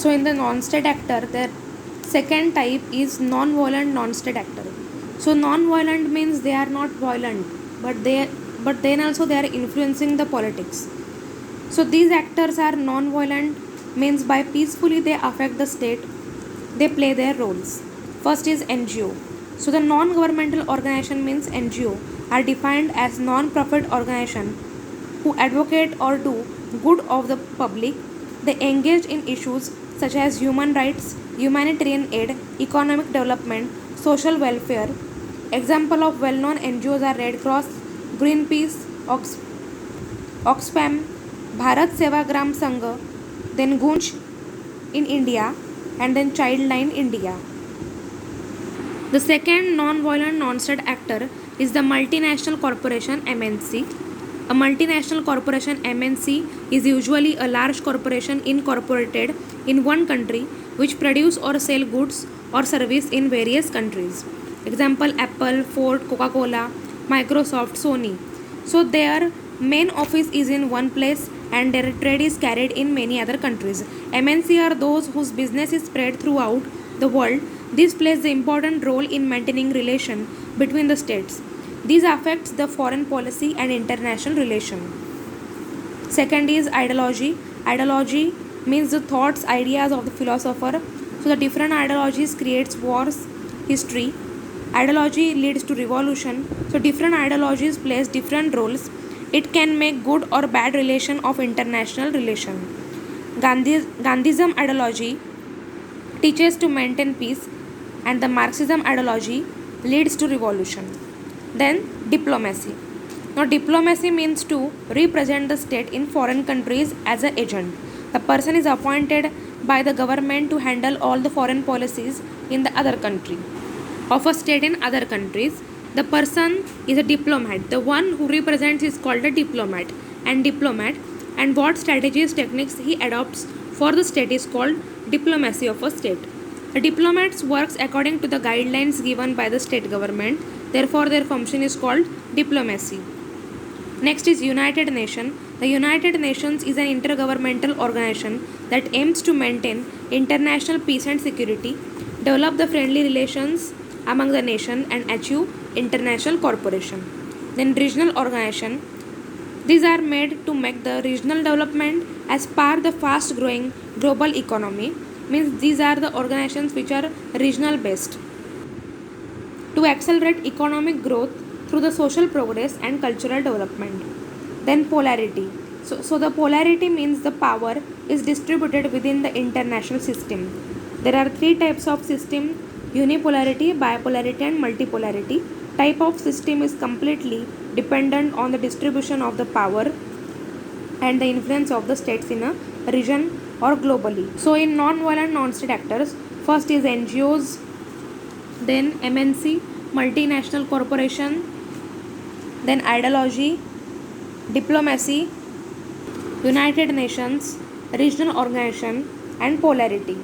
So in the non-state actor, the second type is non-violent non-state actor. So non-violent means they are not violent, but then also they are influencing the politics. So these actors are non-violent means by peacefully they affect the state, they play their roles. First is NGO. So the non-governmental organization means NGO are defined as non-profit organization who advocate or do good of the public. They engage in issues such as human rights, humanitarian aid, economic development, social welfare. Example of well-known NGOs are Red Cross, Greenpeace, Oxfam, Bharat Sevagram Sangha, then Gunj in India, and then Childline India. The second non-violent non-state actor is the multinational corporation MNC. A multinational corporation MNC is usually a large corporation incorporated in one country which produce or sell goods or service in various countries. Example Apple, Ford, Coca-Cola, Microsoft, Sony. So their main office is in one place and their trade is carried in many other countries. MNC are those whose business is spread throughout the world. This plays the important role in maintaining relation between the states. This affects the foreign policy and international relation. Second is ideology. Ideology means the thoughts, ideas of the philosopher. So the different ideologies creates wars, history. Ideology leads to revolution. So different ideologies plays different roles. It can make good or bad relation of international relation. Gandhism ideology teaches to maintain peace and the Marxism ideology leads to revolution. Then diplomacy. Now diplomacy means to represent the state in foreign countries as an agent. The person is appointed by the government to handle all the foreign policies in the other country of a state in other countries. The person is a diplomat. The one who represents is called a diplomat. And what strategies, techniques he adopts for the state is called diplomacy of a state. A diplomat works according to the guidelines given by the state government. Therefore, their function is called diplomacy. Next is United Nations. The United Nations is an intergovernmental organization that aims to maintain international peace and security, develop the friendly relations among the nations, and achieve international cooperation. Then regional organization. These are made to make the regional development as part the fast growing global economy. Means these are the organizations which are regional based to accelerate economic growth through the social progress and cultural development. Then polarity. So the polarity means the power is distributed within the international system. There are three types of system: unipolarity, bipolarity, and multipolarity. Type of system is completely dependent on the distribution of the power and the influence of the states in a region or globally. So in non-violent non-state actors, first is NGOs, then MNC, multinational corporation, then ideology, diplomacy, United Nations, regional organization, and polarity.